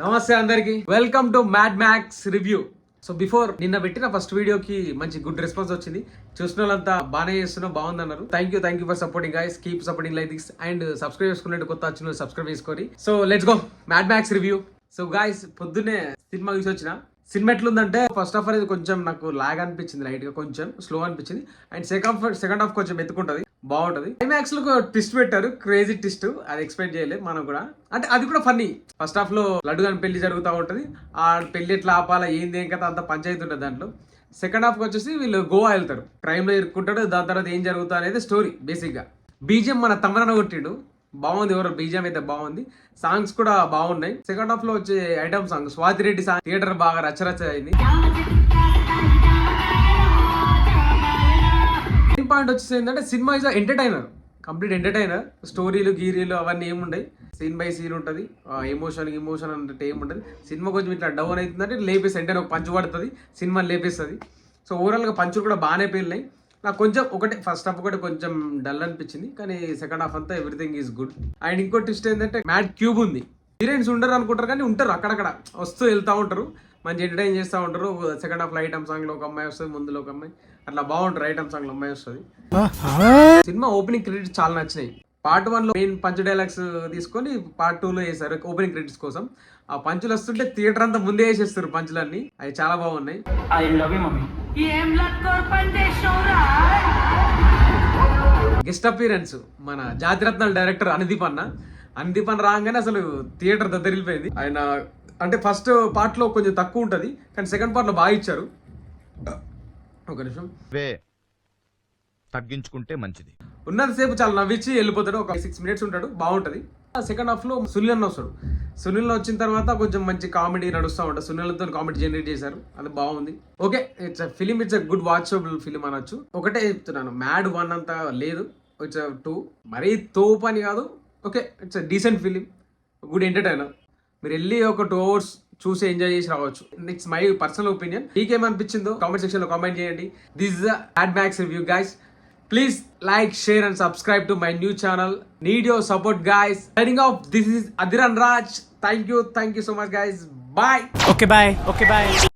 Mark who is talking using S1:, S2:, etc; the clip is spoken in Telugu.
S1: నమస్తే అందరికి, welcome to mad Max review. So before నిన్న పెట్టిన ఫస్ట్ వీడియోకి మంచి గుడ్ రెస్పాన్స్ వచ్చింది. చూసిన వాళ్ళంతా బాగానే చేస్తున్నావు, బాగుందన్నారు. Thank you for supporting guys, keep supporting like this. And subscribe చేసుకున్నట్టు కొత్త వచ్చిన సబ్స్క్రైబ్ చేసుకోండి. So let's go Mad Max review. So guys, పొద్దున్నే సినిమా చూసి వచ్చిన. సినిమా ఎట్లుందంటే, ఫస్ట్ హాఫ్ అనేది కొంచెం నాకు లాగ్ అనిపించింది, లైట్ గా కొంచెం స్లో అనిపించింది. అండ్ సెకండ్ హాఫ్ కొంచెం ఎత్తుకుంటది, బాగుంటది. క్లైమాక్స్ లో ట్విస్ట్ పెట్టారు, క్రేజీ ట్విస్ట్. అది ఎక్స్పెక్ట్ చేయలేదు మనం కూడా. అంటే అది కూడా ఫన్నీ. ఫస్ట్ హాఫ్ లో లడ్డు గాని పెళ్లి జరుగుతూ ఉంటది, ఆ పెళ్లి ఎట్లా ఆపాలా ఏంది ఏం కదా అంత పంచాయతీ ఉంటుంది దాంట్లో. సెకండ్ హాఫ్ వచ్చేసి వీళ్ళు గోవా వెళ్తారు, క్రైమ్ లో ఇరుక్కుంటాడు, దాని తర్వాత ఏం జరుగుతా అనేది స్టోరీ బేసిక్ గా. బీజిఎం మన తమరన కొట్టిండు, బాగుంది. ఎవరో బీజిఎం అయితే బాగుంది, సాంగ్స్ కూడా బాగున్నాయి. సెకండ్ హాఫ్ లో వచ్చే item song Swathi Reddy song theatre బాగా రచ్చరచ్చ అయింది. మెయిన్ పాయింట్ వచ్చేసి ఏంటంటే, cinema is entertainer, complete entertainer. స్టోరీలు గీరీలు అవన్నీ ఏముండయి, సీన్ బై సీన్ ఉంటుంది. ఎమోషన్ అంటే ఏముండదు. సినిమా కొంచెం ఇట్లా డౌన్ అవుతుందంటే లేపేసి వెంటనే ఒక పంచు పడుతుంది, సినిమా లేపేస్తుంది. సో ఓవరాల్ గా పంచులు కూడా బాగానే పేలినాయి. నాకు కొంచెం ఒకటి ఫస్ట్ హాఫ్ ఒకటి కొంచెం డల్ అనిపించింది, కానీ సెకండ్ హాఫ్ అంతా ఎవ్రీథింగ్ ఈజ్ గుడ్. అండ్ ఇంకో ట్విస్ట్ ఏంటంటే, మ్యాడ్ క్యూబ్ ఉంది. హీరోయిన్స్ ఉండరు అనుకుంటారు, కానీ ఉంటారు అక్కడక్కడ, వస్తూ వెళ్తూ ఉంటారు, మంచి ఎంటర్టైన్ చేస్తూ ఉంటారు. సెకండ్ హాఫ్ లో ఐటమ్ సాంగ్ లో ఒక అమ్మాయి వస్తుంది, ముందులో ఒక అమ్మాయి, అట్లా బాగుంటారు. ఐటమ్ సాంగ్ లో అమ్మాయి వస్తుంది. సినిమా ఓపెనింగ్ క్రెడిట్స్ చాలా నచ్చినాయి. పార్ట్ 1 లో మెయిన్ పంచ్ డైలాగ్స్ తీసుకొని పార్ట్ 2 లో వేసారు ఓపెనింగ్ క్రెడిట్స్ కోసం. ఆ పంచులు వస్తుంటే థియేటర్ అంతా ముందే వేసేస్తారు పంచులన్నీ, అవి చాలా బాగున్నాయి. గెస్ట్ అపీరెన్స్ మన జాతిరత్నాల డైరెక్టర్ అనుదీప్ అన్న రాగానే అసలు థియేటర్ దద్దరిల్లిపోయింది. ఆయన అంటే ఫస్ట్ పార్ట్ లో కొంచెం తక్కువ ఉంటది, కానీ సెకండ్ పార్ట్ లో బాగా ఇచ్చారు. ఒక నిమిషం
S2: తగ్గించుకుంటే మంచిది.
S1: ఉన్నంతసేపు చాలా నవ్వించి వెళ్ళిపోతాడు, ఒక 6 minutes ఉంటాడు, బాగుంటది. సెకండ్ హాఫ్ లో సునీల్ అన్న వస్తాడు. సునీల్ వచ్చిన తర్వాత కొంచెం మంచి కామెడీ నడుస్తూ ఉంటుంది. సునీల్తో కామెడీ జనరేట్ చేశారు, అది బాగుంది. Okay, it's film, it's good watchable film అనొచ్చు. ఒకటే చెప్తున్నాను, మ్యాడ్ 1 అంతా లేదు, ఇట్స్ 2 మరీ తోపు అని కాదు. Okay, it's decent film, good entertainer. మీరు వెళ్ళి ఒక 2 hours చూసి ఎంజాయ్ చేసి రావచ్చు. It's my personal opinion. మీకేమనిపించిందో కామెంట్ సెక్షన్ లో కామెంట్ చేయండి. This is Mad Max review guys. Please like, share and subscribe to my new channel. Need your support guys. Signing off, this is Adhiran Raj. Thank you so much guys. Bye.
S3: Okay, bye.